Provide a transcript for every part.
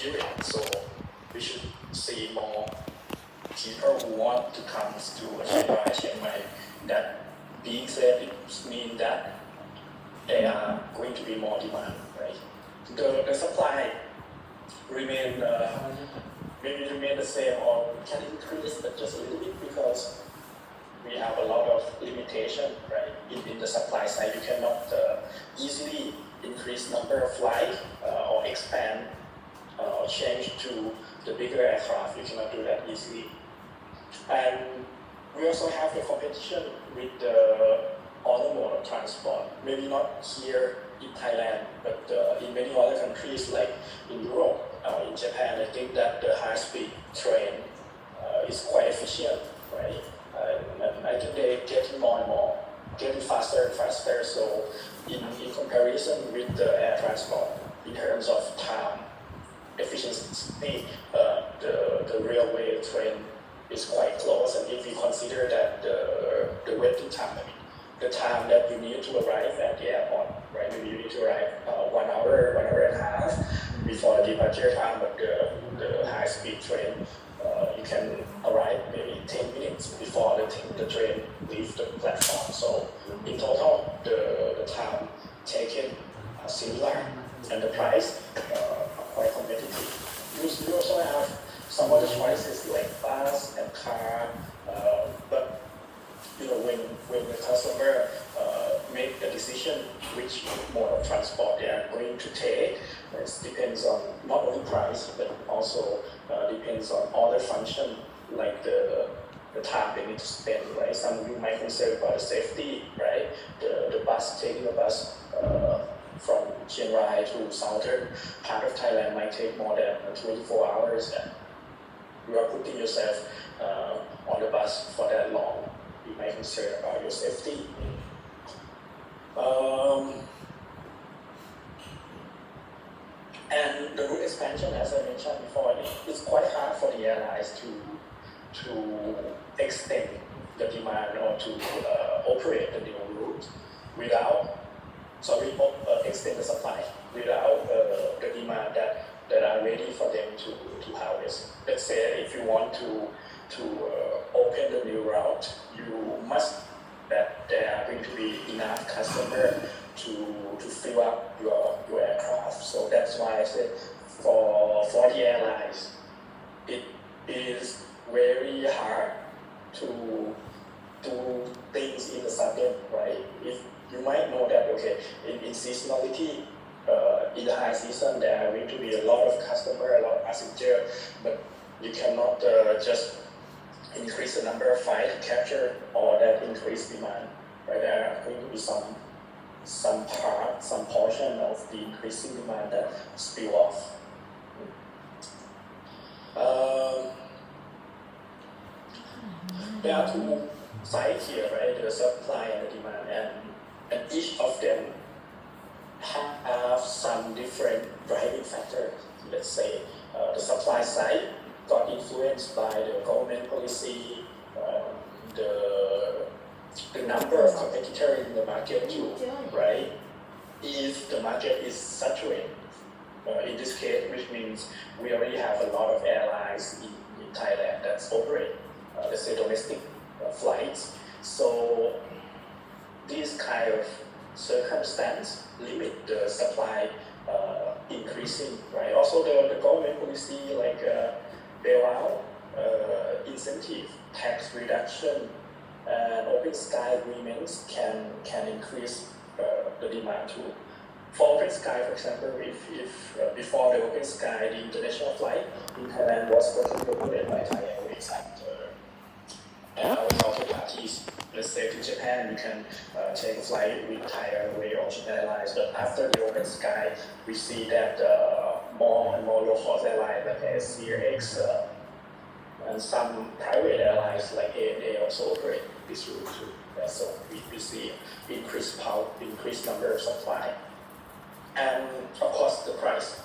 period. So we should see more people who want to come to Chiang Mai. That being said, it means that there are going to be more demand, right? The supply remain maybe remain the same or can increase, but just a little bit because we have a lot of limitation, right? In the supply side, you cannot easily increase number of flights or expand or change to the bigger aircraft. You cannot do that easily. And we also have the competition with the other mode of transport. Maybe not here in Thailand, but in many other countries like in Europe, in Japan, I think that the high-speed train is quite efficient, right? And I think they're getting more and more, getting faster and faster. So in comparison with the air transport, in terms of time efficiency, the railway train is quite close. And if we consider that the waiting time, I mean, the time that you need to arrive at the airport, right? Maybe you need to arrive 1 hour, 1 hour and a half before the departure time, but the high-speed train, you can arrive maybe 10 minutes before the train leaves the platform. So in total, the time taken are similar, and the price are quite competitive. You also have some other choices like bus and car, but you know, when the customer make the decision which mode of transport they are going to take, it depends on not only price but also depends on other function like the time they need to spend, right? Some of you might concern about the safety, right? The bus, taking a bus from Chiang Rai to southern part of Thailand might take more than 24 hours, and you are putting yourself on the bus for that long. You might concern about your safety. And the route expansion, as I mentioned before, it's quite hard for the airlines to extend the demand or to operate the new route without, extend the supply without the demand that are ready for them to harvest. Let's say if you want to open the new route, you must that there are going to be enough customer to fill up your aircraft. So that's why I said for the airlines, it is very hard to do things in the sudden, right? If you might know that, okay, in seasonality, in the high season, there are going to be a lot of customer, a lot of passenger, but you cannot just increase the number of flights to capture all that increased demand, right? There are going to be some portion of the increasing demand that spill off. There are two sides here, right? The supply and the demand, and each of them have some different driving factors. Let's say the supply side got influenced by the government policy, the number of competitors in the market too, right? If the market is saturated, in this case, which means we already have a lot of airlines in Thailand that's operate, let's say domestic flights. So this kind of circumstance limit the supply increasing, right? Also the government policy like bailout, incentive, tax reduction, and open sky agreements can increase the demand too. For open sky, for example, if before the open sky, the international flight in Thailand was controlled by Thai Airways and our counterparties. Let's say to Japan, you can take a flight with Thai Airways or Japan Airlines, but after the open sky, we see that more and more low-cost airlines like SCX and some private airlines like ANA also operate this route too. So we see increased number of supply. And of course the price.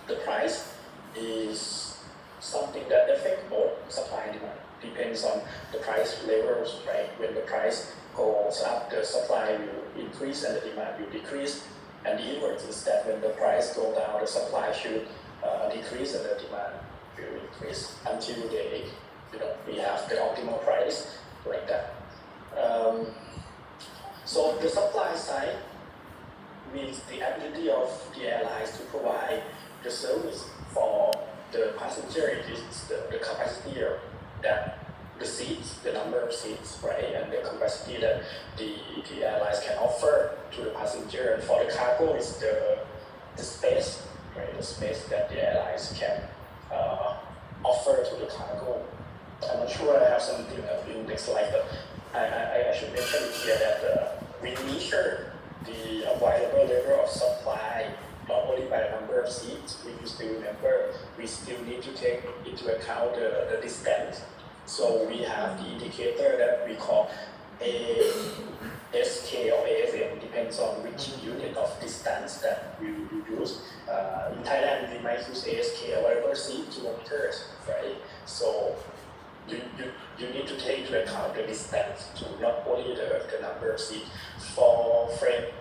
The price is something that affects both supply and demand. Depends on the price levels, right? When the price goes up, the supply will increase and the demand will decrease. And the inverse is that when the price goes down, the supply should decrease and the demand will increase until they, we have the optimal price like that. So the supply side means the ability of the airlines to provide the service for the passenger. It is the capacity of that the seats, the number of seats, right, and the capacity that the airlines can offer to the passenger. And for the cargo, is the space, right, the space that the airlines can offer to the cargo. I'm not sure I have something in next slide, but I should mention here that we measure the available level of supply not only by the number of seats. If you still remember, we still need to take into account the distance. So we have the indicator that we call ASK or ASM, depends on which unit of distance that you use. In Thailand, we might use ASK, available seat kilometers, right? So you need to take into account the distance to not only the number of seats. For freight,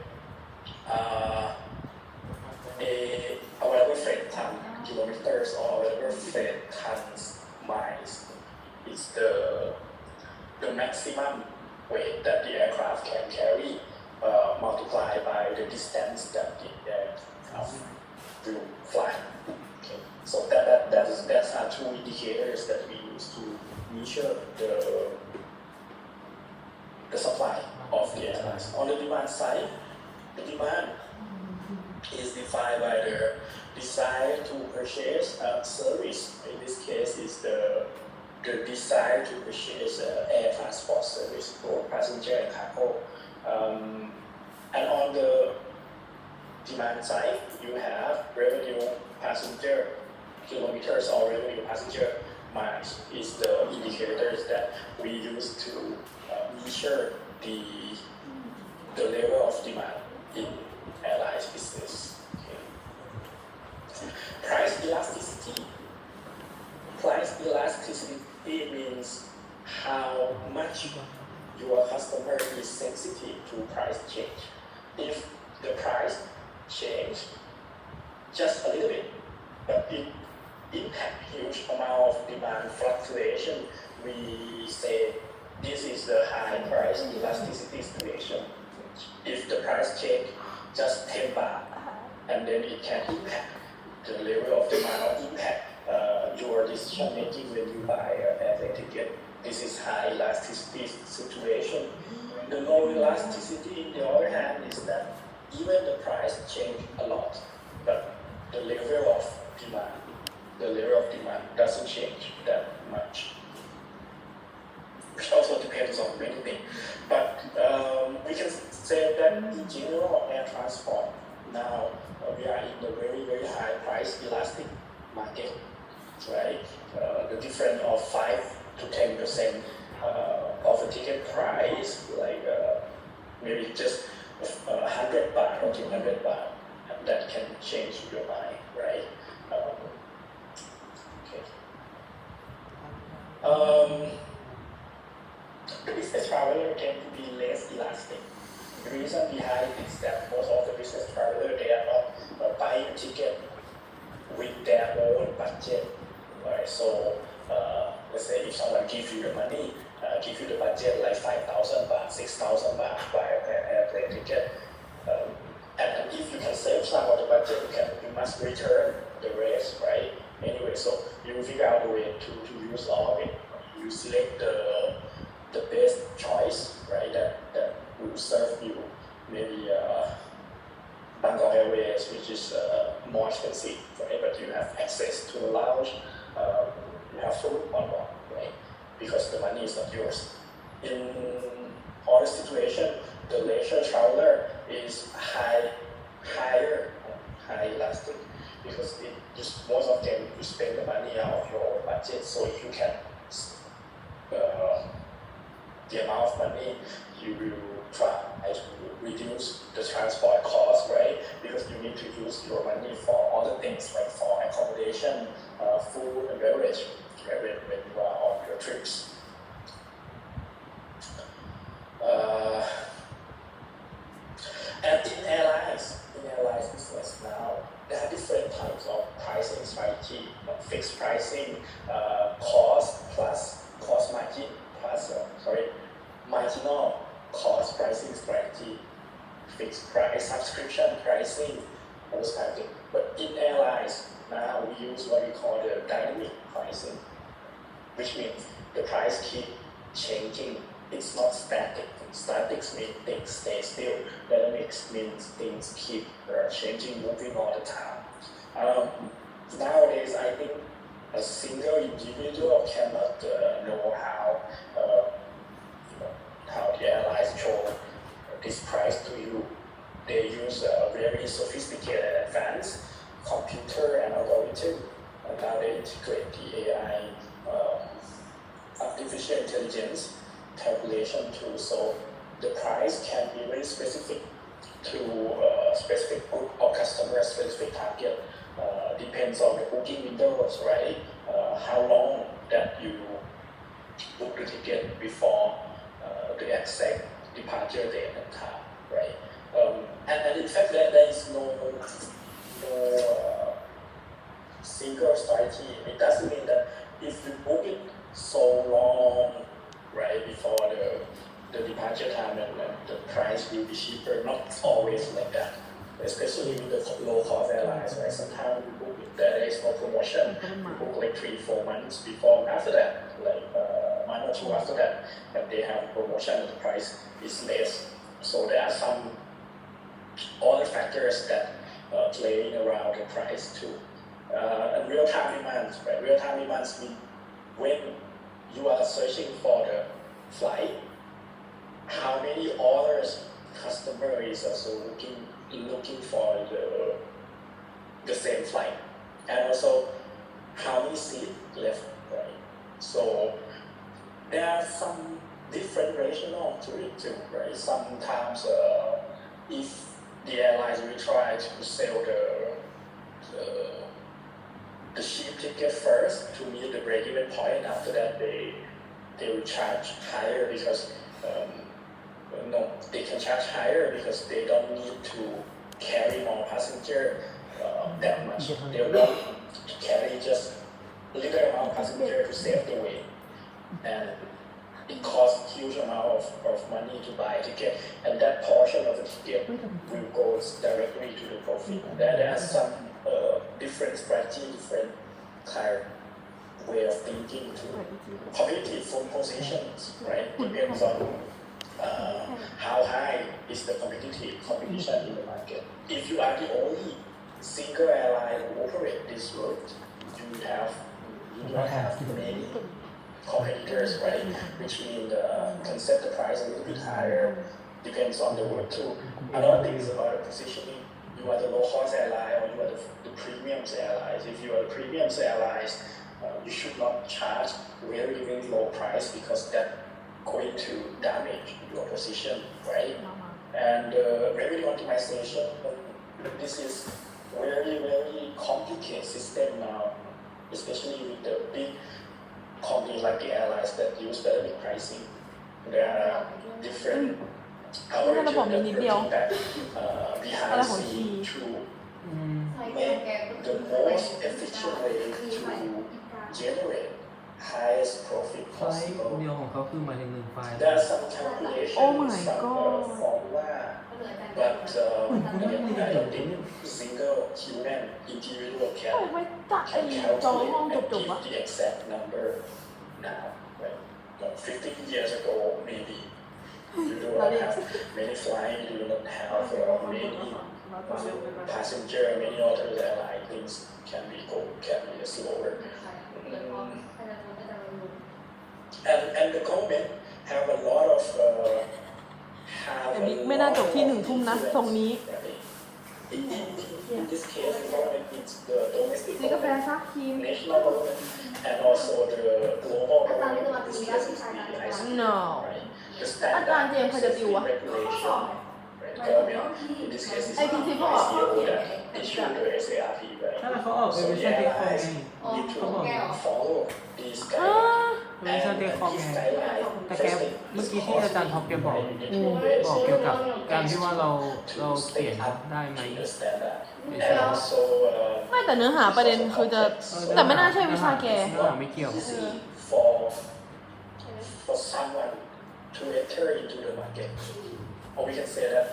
available freight ton kilometers or available freight tons miles is the maximum weight that the aircraft can carry, multiplied by the distance that the aircraft will fly. Okay. So that's our two indicators that we use to measure the supply of the airlines. On the demand side, the demand is defined by the desire to purchase a service. In this case, is the desire to purchase air transport service, both passenger and cargo. And on the demand side, you have revenue passenger kilometers or revenue passenger miles is the indicators that we use to measure the level of demand in airlines business. Okay. Price elasticity. Price elasticity means how much your customer is sensitive to price change. If the price change just a little bit, but it impact huge amount of demand fluctuation, we say this is the high price elasticity situation. If the price change just 10 baht, and then it can impact the level of demand or impact your decision making when you buy an airplane ticket. This is high elasticity situation. The low elasticity, on the other hand, is that even the price change a lot, but the level of demand doesn't change that much. Which also depends on many things. But we can say that in general, air transport now we are in the very, very high price elastic market, right? The difference of 5 to 10% of a ticket price, like maybe just 100 baht or 200 baht, and that can change your mind, right? The business traveler tend to be less elastic. The reason behind it is that most of the business travelers, they are not buying a ticket with their own budget, right? So let's say if someone gives you the money, give you the budget like 5,000 baht, 6,000 baht to buy an airplane ticket, and if you can save some of the budget, you must return the rest, right? Anyway, so you figure out a way to use all of it. You select the best choice, right? That will serve you. Maybe Bangkok Airways, which is more expensive, right? But you have access to a lounge, you have food on board, right? Because the money is not yours. In other situation, the leisure traveler is higher elastic, because most of them you spend the money out of your own budget. So if you can, the amount of money you will try to reduce the transport cost, right? Because you need to use your money for other things, like for accommodation, food and beverage, right? When you are on your trips. And in airlines business now, there are different types of pricing strategy. strategy, fixed pricing, cost plus cost margin plus marginal cost pricing strategy, fixed price subscription pricing, those kind of things. But in airlines now we use what we call the dynamic pricing, which means the price keep changing. It's not static. Statics means things stay still. Dynamics means things keep changing, moving all the time. Nowadays, I think a single individual cannot know how the airlines show this price to you. They use a very sophisticated and advanced computer and algorithm, and now they integrate the AI, artificial intelligence calculation tool, so the price can be very specific to a specific group or customer, specific target. Depends on the booking windows, right? How long that you book the ticket before the exact departure date and time, right? And in fact, there is no single strategy. It doesn't mean that if you book it so long, right, before the departure time, and the price will be cheaper. Not always like that. Especially with the low-cost airlines, right? Sometimes we book it, there is no promotion. We book like 3-4 months before and after that, like a month or two after that, and they have promotion and the price is less. So there are some other factors that playing around the price too. And real-time demands, right? Real-time demands mean when you are searching for the flight, how many orders customer is also looking for the same flight, and also how many seats left, right? So there are some different rationale to it too, right? Sometimes if the airlines will try to sell the cheap ticket first to meet the break-even point, after that they will charge higher because they can charge higher because they don't need to carry more passenger that much. They want to carry just a little amount of passenger to save the weight, and it costs huge amount of money to buy a ticket, and that portion of the ticket will go directly to the profit. There are some different strategy, different kind of way of thinking to competitive from positions, right? Depends on how high is the competition in the market. If you are the only single airline who operate this route, you don't have many competitors, right? Which means can set the price a little bit higher. Depends on the route too. Another thing is about the positioning. You are the low-cost airline or you are the premium airlines. If you are the premium airlines, you should not charge very, very low price because that going to damage your position, right? And revenue optimization, this is very, very complicated system now, especially with the big companies like the airlines that use dynamic pricing. There are different algorithms that behind the scene to make the most efficient way to generate highest profit ไฟล์ possible. เดียวของเขาคือหมายถึง1 ไฟล์ There are some calculations, Oh my some God. formula, but I don't think single human individual โอ้ไม่ตัดไอ้ can จอห้อง calculate จ and บๆ give อะ the exact number now. Like 15 years ago, maybe you do not have many flights, you do not have many passenger, many other airline things can be slower. And the government have a lot of แต่บิ๊กไม่น่าจบที่1 ทุ่มนะตรงนี้ In this case, the government is the domestic ซื้อกาแฟ government, ซักครีม national government, and also the global government. In this case, is the ICC, No. right? The อาจารย์เจมส์ใครจะติววะ regulation, right? Government, in this case, is the ไอ้จริงๆเขาออก ICO that issue the SARP, ถ้า right? เขาออก So เวอร์ the ชันเทคคอม airlines ไง need to เขาบอก follow these อ้า guidelines. เวอร์ชันเทคคอมไงแต่แกเมื่อกี้ที่อาจารย์ท็อปแกบอกเกี่ยวกับการที่ว่าเราเขียนได้ไหม understand that. ไม่ And ใช่ also, ไม่ แต่เนื้อหาประเด็นคือจะแต่ไม่น่าใช่วิชาแก ไม่เกี่ยว easy for someone to enter into the market. Or we can say that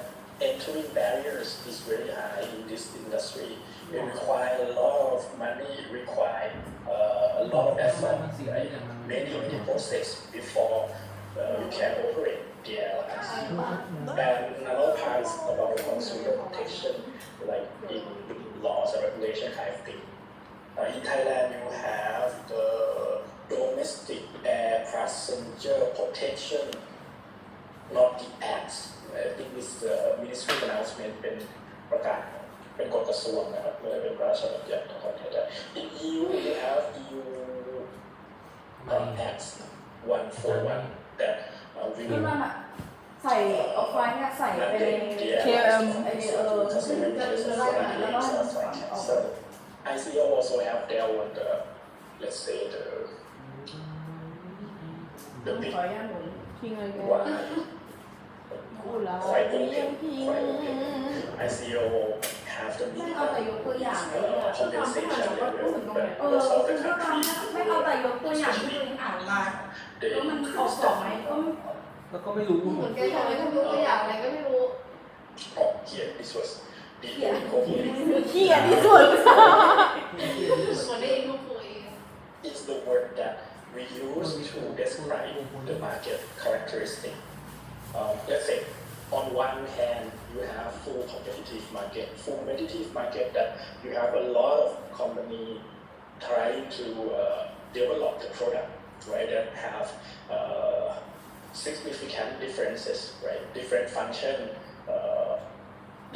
entering barriers is very high in this industry. It requires a lot of money, it requires a lot of effort, right? Many process before you can operate the airlines. And another part is about the consumer protection, like in laws and regulation kind of thing. In Thailand, you have the domestic air passenger protection, not the acts. I think this ministry announcement เป็นประกาศเป็นกฎกระทรวงนะครับไม่ได้เป็นพระราชบัญญัติของประเทศไทย In EU, you have EU acts 141 that ที่ will มันอะใส่ออกไฟเนี่ยใส่ไปใน KM ไอจะไล่มาแล้วก็ให้มันฝังออก So ICO also have their own, let's say the big ขออนุญาตหมุน พิงอะไรแก one กูละ quite เรีย open, งพิง quite open. ICO have the ไม่เอาแต่ยกตัวอย่างเลยอะที่ทำให้เราก็พูดถึงตรงเนี้ย compensation level, คุณ most ก็ of the ทำ countries ไม่เอาแต่ยกตัวอย่างที่ตัวเองอ่านมาแล้วมันออกสองไหมก็ แล้วก็ไม่รู้ เหมือนแกทำไมต้องยกตัวอย่างอะไรก็ไม่รู้ oh here this was the oligopoly เหี้ยที่สุด คนได้ลูกคุย is the word that we use to describe the market characteristic. Let's say on one hand you have full competitive market that you have a lot of company trying to develop the product, right, that have significant differences, right, different function.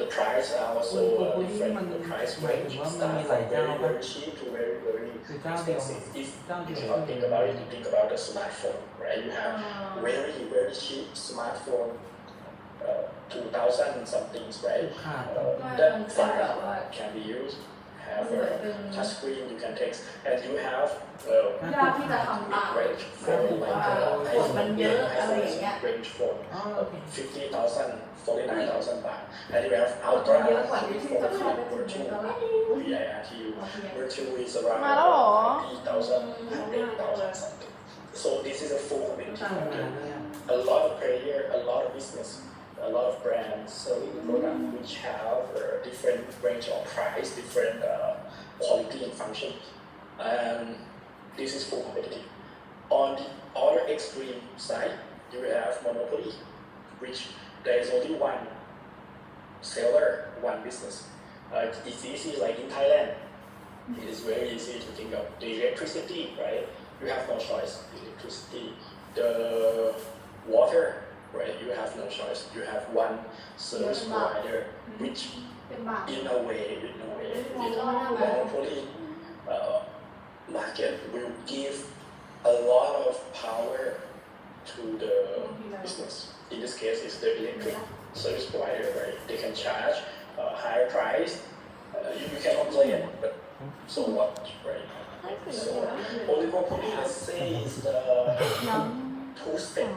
The price are also different. The price range start from very cheap to very expensive. If you cannot think about it, you think about the smartphone, right? You have very cheap smartphone, 2,000 something, right? ขาด That file can be used. Have a touch screen you can text, and you have ยากที่จะทำตาม range ก็ for ถือว่า like กดมันเยอะอะไรอย่างเงี้ย range for อ๋อโอเค 50,000, 49,000 baht. And you have ultra เยอะกว่าที่จะเข้าไปถึงใน virtual ตลาด VIRTU. Virtual is around มาแล้วเหรอ 50,000, 100,000 something. So this is a full community ทำงาน market. เลยอ่ะ A lot of player, a lot of business, a lot of brands selling the product which have a different range of price, different quality and function. And this is full competitive. On the other extreme side, you have monopoly, which there is only one seller, one business. It's easy, like in Thailand. It is very easy to think of the electricity, right? You have no choice. Electricity, the water, right? You have no choice. You have one service provider, which เป็นบาท in a way, monopoly market will give a lot of power to the business. In this case, it's the electric service provider, right? They can charge a higher price. You can complain, but so what, right? So oligopoly, let's say, is the ยัง two step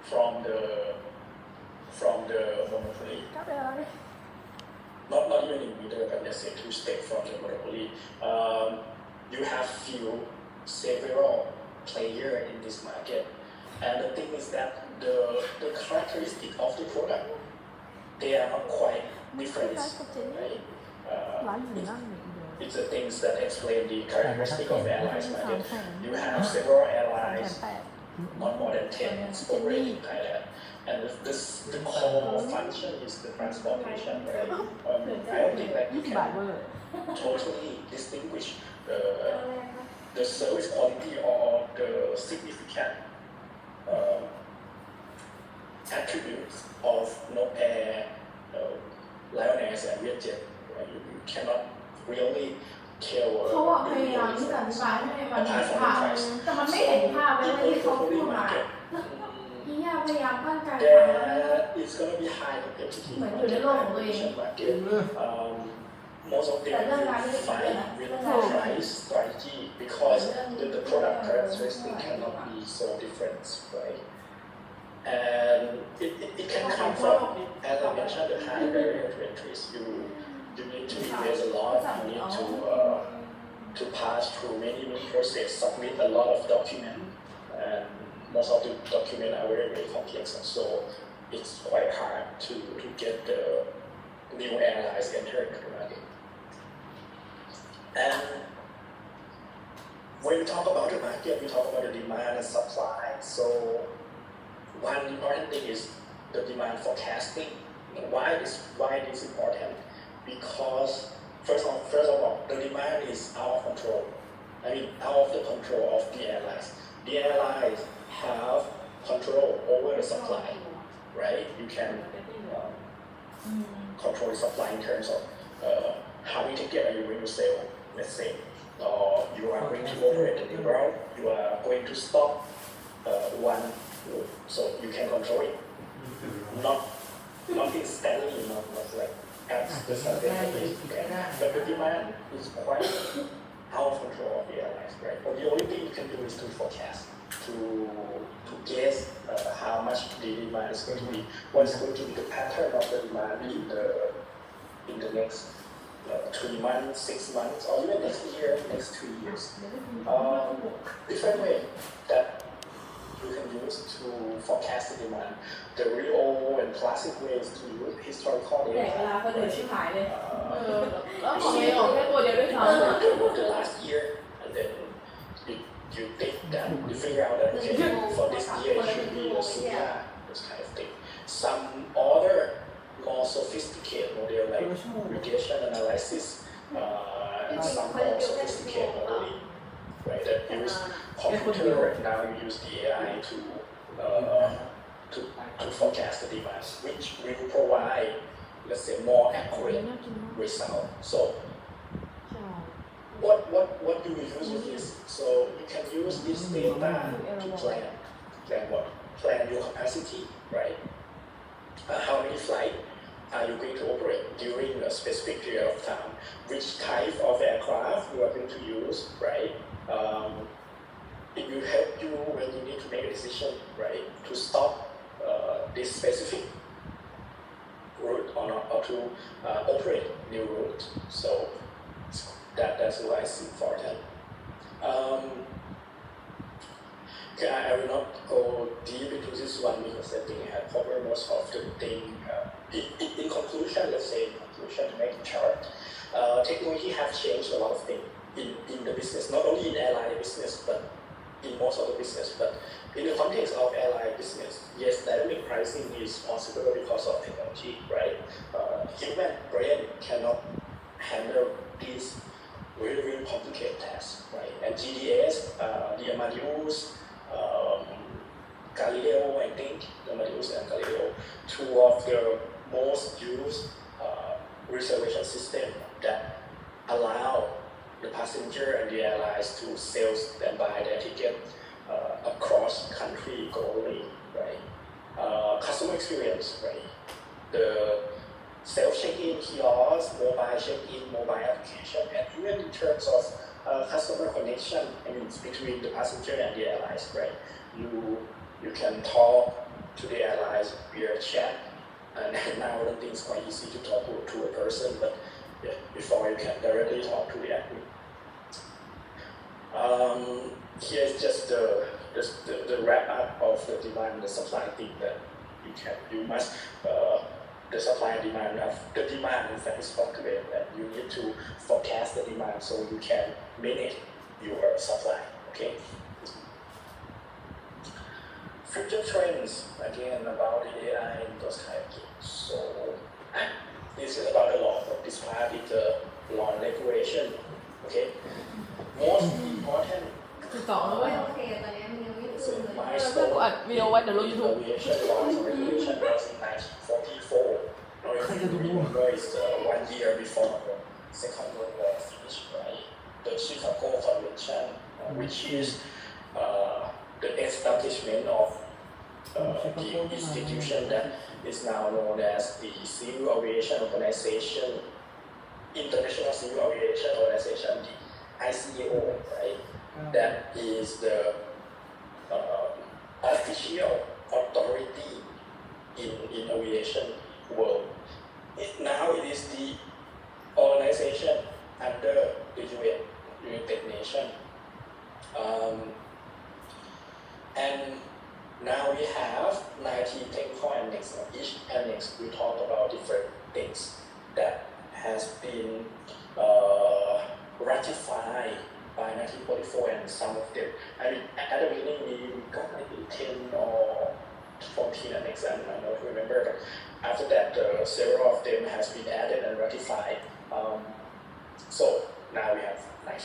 from the monopoly. ก็ไปแล้วดิ Not even in meter, but let's say two step from the monopoly. You have several player in this market, and the thing is that the characteristic of the product, they are not quite different, right? ร้านอยู่นั่นอยู่เดียว It's the things that explain the characteristic of ไม่ airlines ใช่ market. 300,000 You have several 300,000 airlines, not more than 10 operating in Thailand. And the core function is the transportation, right? I don't think that you 20 บาท can เวอร์ totally distinguish the service quality or the significant attributes of Air, Lion Air and Vietjet. Right? You cannot really tell เขาอะพยายามที่จะอธิบายให้มันเห็นภาพแต่มันไม่เห็นภาพเลยที่เขาพูดมาพี่ยาพยายามตั้งใจฟังแล้ว That it's going to be high competitive เหมือนอยู่ในโลกของตัวเอง market. Most of them fight with price strategy because the product characteristic cannot be so different, right? And it can come from, as I mentioned, the high barrier to entry. you need to invest a lot. You need to pass through many process, submit a lot of document, and most of the document are very complex, and so it's quite hard to get the new airlines entered into the market. And when we talk about the market, we talk about the demand and supply. So one important thing is the demand forecasting. Why this important? Because first of all, the demand is out of control. I mean, out of the control of the airlines. The airlines have control over the supply, right? You can control the supply in terms of how many tickets are you going to sell, let's say, or you are going to operate a new route, you are going to stop one route, so you can control it. Not instantly, not like at the certain place, but the demand is quite out of control of the airlines, right? But the only thing you can do is to forecast, to guess how much the demand is going to be, what is going to be the pattern of the demand in the next 3 months, 6 months, or even next year, next 3 years. Different way that you can use to forecast the demand. The real and classic way is to use historical แหลก data. เวลาคนอื่นชิบหายเลย แล้วข You อง see เองออกแค่ตัวเดียวด้วยซ้ำ the last year, and then you think that you figure out that okay, for this year it should be a similar, this kind of thing. Some other more sophisticated model like regression analysis, and some more sophisticated modeling, right? That use computer. Now you use the AI to forecast the demand, which will provide, let's say, more accurate result. So what do we use with this? So you can use this data to plan what? Plan your capacity, right? How many flights are you going to operate during a specific period of time? Which type of aircraft you are going to use, right? It will help you when you need to make a decision, right? To stop this specific route or not, or to operate new route. So that's why it's important. Okay, I will not go deep into this one because I think I have covered most of the thing. In conclusion, let's say in conclusion, to make it short, technology have changed a lot of things in the business, not only in airline business, but in most of the business. But in the context of airline business, yes, dynamic pricing is possible because of technology, right? Human brain cannot handle these very complicated tasks, right? And GDS, the Amadeus, Galileo, I think, the Amadeus and Galileo, two of the most used reservation system that allow the passenger and the airlines to sell and buy their ticket across country globally, right? Customer experience, right? The self-check-in kiosk, mobile check-in, mobile application, and even in terms of customer connection, I mean, between the passenger and the airlines, right? You can talk to the airlines via chat, and now I don't think it's quite easy to talk to a person, but yeah, before you can directly talk to the airline. Here is just the wrap up of the demand and the supply thing that you must the supply and demand of the demand in fact is fluctuating, that you need to forecast the demand so you can manage your supply. Okay. Future trends again about the AI and those kind of things. So this is about the law. This part is the law and regulation. Okay. Most important ติดต่อมา โอ้ ไว้ ยโอเคตอนนี้มันยังไม่ขึ้นเลย milestone กูอัดวิดีโอไว้เดี๋ยวลง YouTube aviation laws and regulation was in 1944. Now if you remember, it's 1 year before the Second World War finished, right? The Chicago Convention, which is the establishment of the institution that is now known as the Civil Aviation Organization, International Civil Aviation Organization, the ICAO, right? That is the official authority in aviation world. Now it is the ratified by 1944, and some of them, I mean, at the beginning we got maybe 10 or 14 an exam, I don't remember, but after that several of them has been added and ratified. So now we have 9.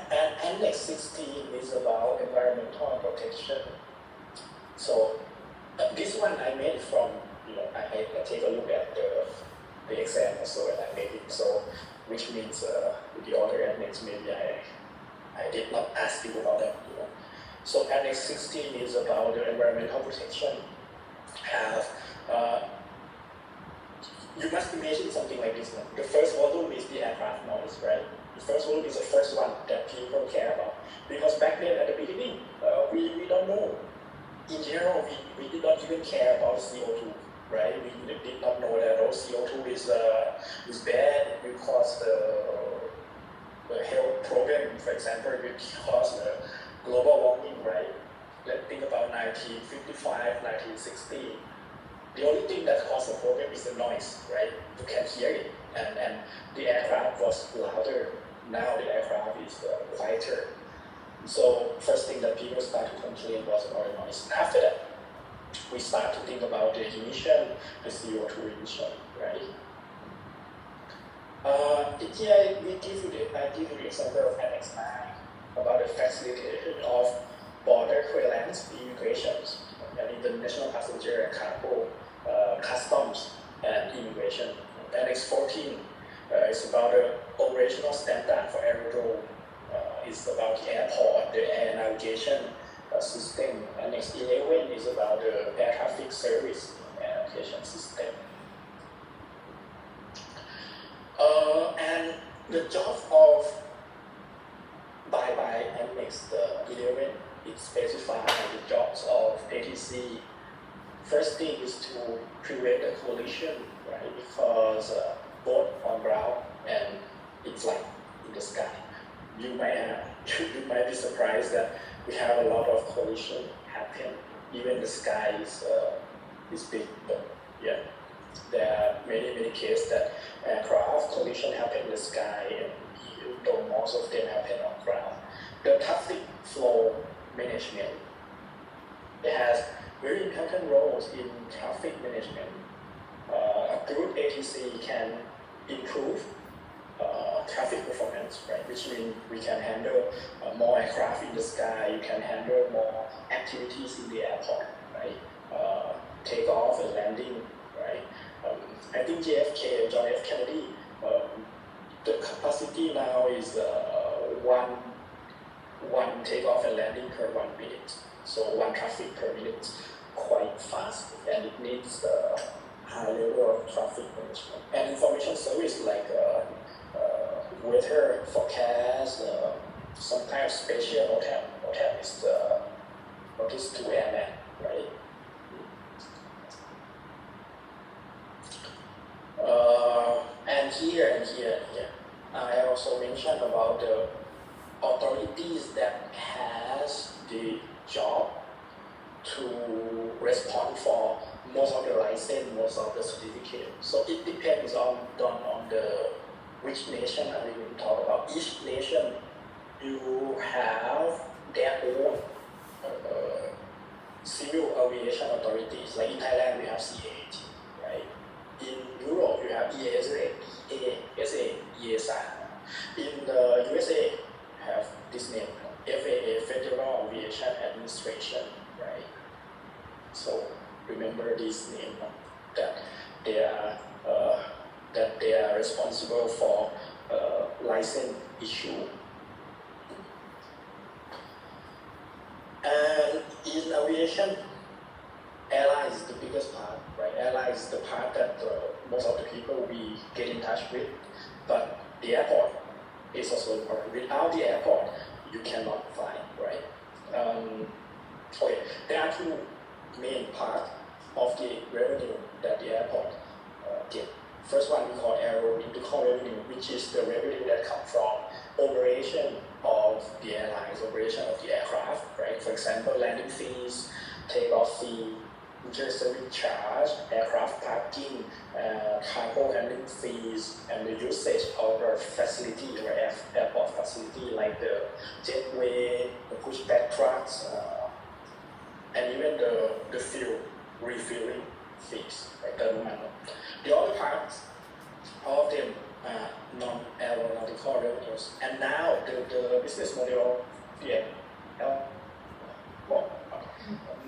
And Annex 16 is about environmental protection. So this one I made from, I take a look at the exam also, and I made it. So which means the other annex maybe I did not ask you about that. So Annex 16 is about the environmental protection. You must imagine something like this. The first volume is the aircraft noise, right? The first volume is the first one that people care about. Because back then at the beginning, we don't know. In general, we did not even care about CO2, right? We did not know that CO2 is bad. It will cause the health problem. For example, it will cause the global warming, right? Let's think about 1955, 1960. The only thing that caused the problem is the noise, right? You can hear it, and the aircraft was louder. Now the aircraft is quieter. So first thing that people start to complain was about the noise. After that, we start to think about the emission, the CO2 emission, right? Here I give you the example of Annex 9 about the facilitation of border clearance, immigrations, and international passenger and cargo, customs and immigration. Annex 14 is about the operational standard for aerodrome. It's about the airport, the air navigation system. Annex 11 is about the air traffic service and navigation system. And the job of by Annex 11, it specifies the jobs of ATC. First thing is to prevent the collision, right? Because both on ground and in flight, in the sky. You might be surprised that we have a lot of collision happen. Even the sky is big, but yeah, there are many cases that aircraft collision happen in the sky, and even though most of them happen on ground. The traffic flow management, it has very important roles in traffic management. A good ATC can improve traffic performance, right? Which means we can handle more aircraft in the sky, you can handle more activities in the airport, right? Takeoff and landing, right? I think JFK, John F. Kennedy, the capacity now is one takeoff and landing per 1 minute. So one traffic per minute, quite fast, and it needs a high level of traffic management. And information service like weather forecast, some kind of spatial hotel is notice to airman, right? And here, I also mentioned about the authorities that has the job to respond for most of the license, most of the certificate. So it depends on the which nation are we going to talk about. Each nation, you have their own civil aviation authorities. Like in Thailand, we have CAAT, right? In Europe, you have EASA, EASA. In the USA, have this name, FAA, Federal Aviation Administration, right? So remember this name, that they are responsible for license issue. And in aviation, airline is the biggest part, right? Airline is the part that most of the people we get in touch with, but the airport is also important. Without the airport, you cannot fly, right? Okay, there are two main parts of the revenue that the airport get. First one we call aeronautical revenue, which is the revenue that comes from operation of the airlines, operation of the aircraft, right? For example, landing fees, takeoff fee, just service charge, aircraft parking, cargo handling fees, and the usage of the facility or airport facility like the jetway, the pushback trucks, and even the fuel refilling fees, like the other parts, all of them are non-aeronautical revenues. And now the business model,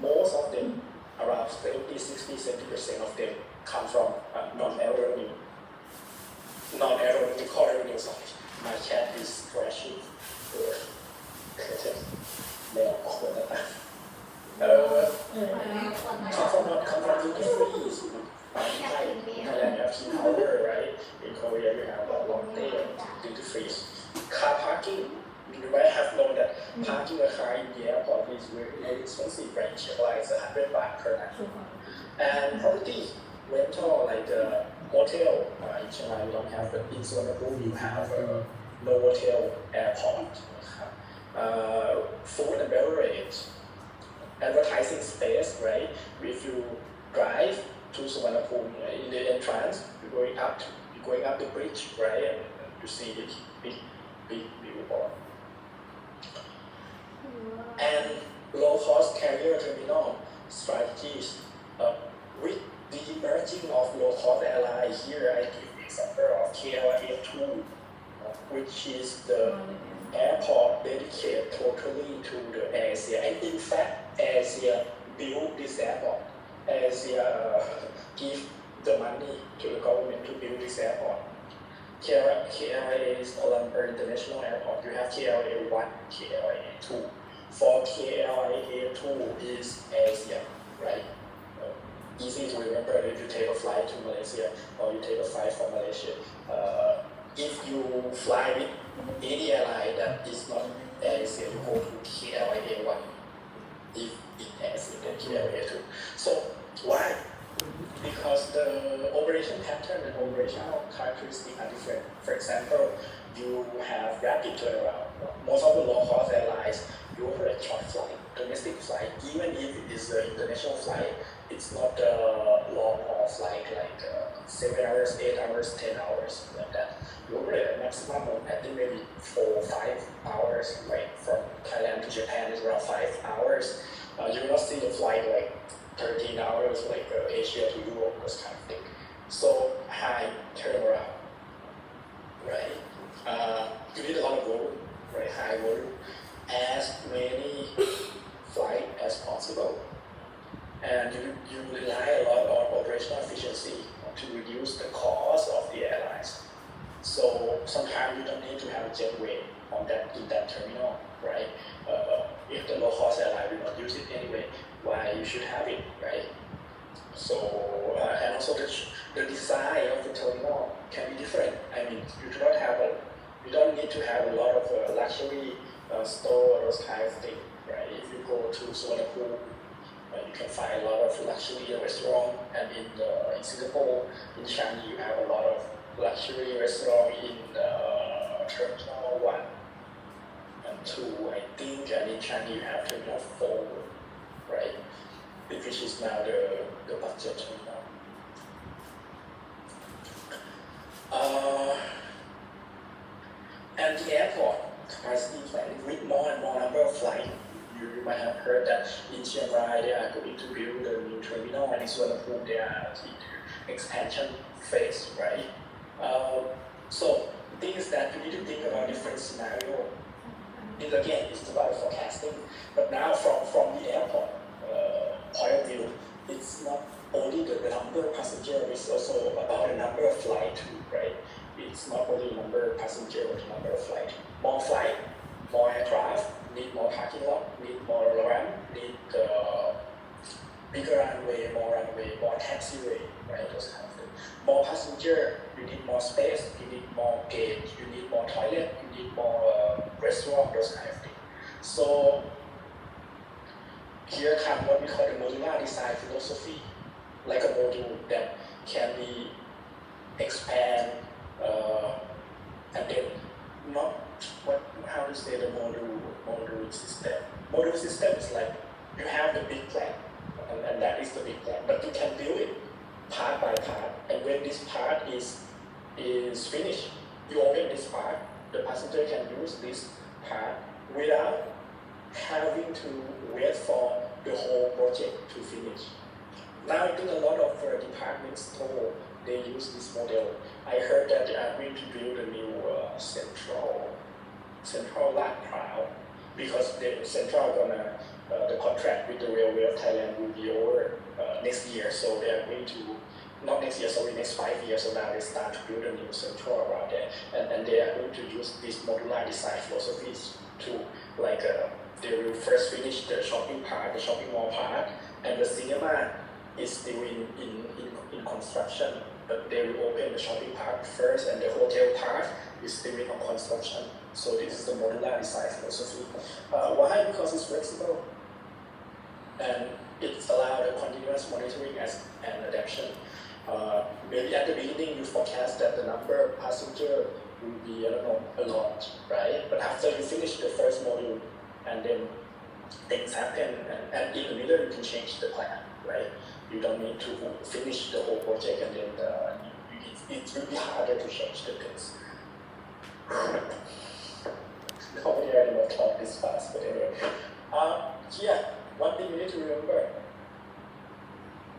most of them, around 50, 60, 70% of them come from non-aeronautical revenues. My cat is scratching the curtain. Come from duty free. In Thailand you have King Power, right? In Korea you have Lotte, duty free. Car parking. You might have known that parking a car in the airport is very expensive, right? In Chiang Mai it's 100 baht per night. And property rental, like the hotel, in Chiang Mai we don't have, but in Suvarnabhumi you have Novotel Airport. Food and beverage, advertising space, right? If you drive to Suvarnabhumi in the entrance, you're going up the bridge, right? And you see the big billboard. And low-cost carrier terminal strategies. With the merging of low-cost airline here, I give the example of KLIA2, which is the airport dedicated totally to the Asia. And in fact, Asia built this airport. Asia give the money to the government to build this airport. KLIA is Colombo International Airport. You have KLIA 1, KLIA 2. For KLIA 2 is Asia, right? Easy to remember if you take a flight to Malaysia or you take a flight from Malaysia. If you fly with any airline that is not Asia, you go to KLIA 1. If it Asia, then KLIA 2. So why? Because the operation pattern and operational characteristics are different. For example, you have rapid turnaround. Most of the low-cost airlines, you operate short flight, domestic flight. Even if it is an international flight, it's not a long-haul flight like 7 hours, 8 hours, 10 hours, like that. You operate a maximum of, I think, maybe 4 or 5 hours. Like from Thailand to Japan is around 5 hours. You will not see the flight like 13 hours, like Asia to Europe, this kind of thing. So high turnaround, right? You need a lot of volume, right? High volume, as many flights as possible, and you rely a lot on operational efficiency to reduce the cost of the airlines. So sometimes you don't need to have a jetway in that terminal, right? If the low-cost airline will not use it anyway, why you should have it, right? So and also the design of the terminal can be different. I mean, you don't need to have a lot of luxury store, those kind of things, right? If you go to Suvarnabhumi, you can find a lot of luxury restaurant, and in Singapore, in Changi, you have a lot of luxury restaurant in Terminal 1 and 2, I think, and in Changi you have Terminal 4, right? Which is now the budget terminal. And the airport capacity planning with more and more number of flights. You might have heard that in Chiang Rai they are going to build a new terminal, and in Suvarnabhumi they are into expansion phase, right? So the thing is that you need to think about different scenarios. Again, it's about forecasting, but now from the airport point of view, it's not only the number of passengers, it's also about the number of flights too, right? It's not only number of passengers, but the number of flights. More flight, more aircraft, need more parking lot, need more ramp, need bigger runway, more taxiway, right? Those kind of things. More passenger, you need more space, you need more gate, you need more toilet, you need more restaurant, those kind of things. So here comes what we call the modular design philosophy, like a module that can be expand and then not how to say the module system. Module system is like you have the big plan, and and that is the big plan. But you can build it part by part, and when this part is finished, you open this part. The passenger can use this part without having to wait for the whole project to finish. Now I think a lot of departments told they use this model. I heard that they are going to build a new central Lak Prao, because the central gonna the contract with the Railway of Thailand will be over next year, so they are going to not next year, sorry, next 5 years. So now they start to build a new central around there, and they are going to use this modular design philosophies to like they will first finish the shopping part, the shopping mall part, and the cinema is still in construction, but they will open the shopping part first, and the hotel part is still in construction. So this is the modular design philosophy. Why? Because it's flexible, and it's allowed a continuous monitoring and adaptation. Maybe at the beginning you forecast that the number of passengers will be, I don't know, a lot, right? But after you finish the first module, and then things happen, and in the middle you can change the plan, right? You don't need to finish the whole project, and then it will be harder to change the things. Nobody ever talk this fast, but anyway. Yeah, one thing you need to remember: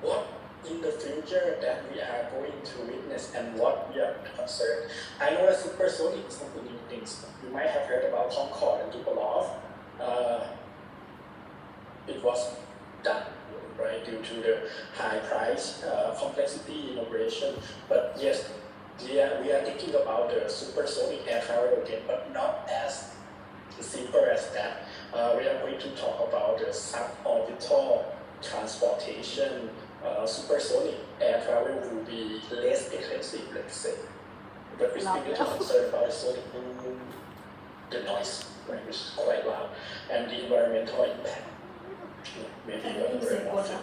what in the future that we are going to witness and what we are concerned. I know that supersonic is not the new things. You might have heard about Concorde and Tupolev. It was done, right, due to the high price, complexity, innovation. But yes, we are thinking about the supersonic air travel again, but not as simple as that. We are going to talk about the suborbital transportation. Supersonic air travel will be less expensive, let's say. But we still need to concern about the sonic boom, the noise, right, which is quite loud, and the environmental impact. Maybe you are very often.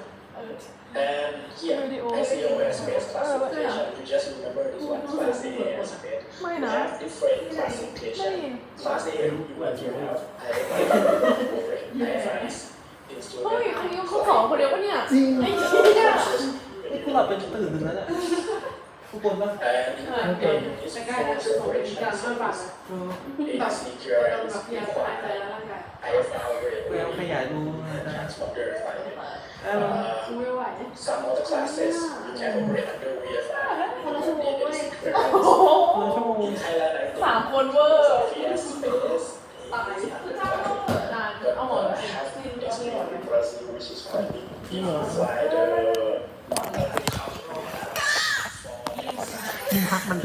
And yeah, SEO airspace classification, you just remember this one, Class A airspace. We have different classification. Class A, you have IFRS. เฮ้ยอันนี้เขาสอนคนเดียวปะเนี่ย จริง ไอ้เหี้ย กูหลับเป็นตื่นหนึ่งแล้วเนี่ยทุกคนป่ะ And is for separation service. แบบ ACQRS แบบอยากหายใจแล้วร่างกาย IFR ไปเอาขยายดูนะ transponder refinement. ไม่ไหว Some other classes you can operate under VFR. คนละชั่วโมงเว้ย โอ้โห คนละชั่วโมง In Thailand, I think สามคนเวอร์ Sophia Space. ตายคือถ้าเราเปิดนาน But เอาหมด I have experience in Brazil, which is quite big. You fly the ที่พักมัน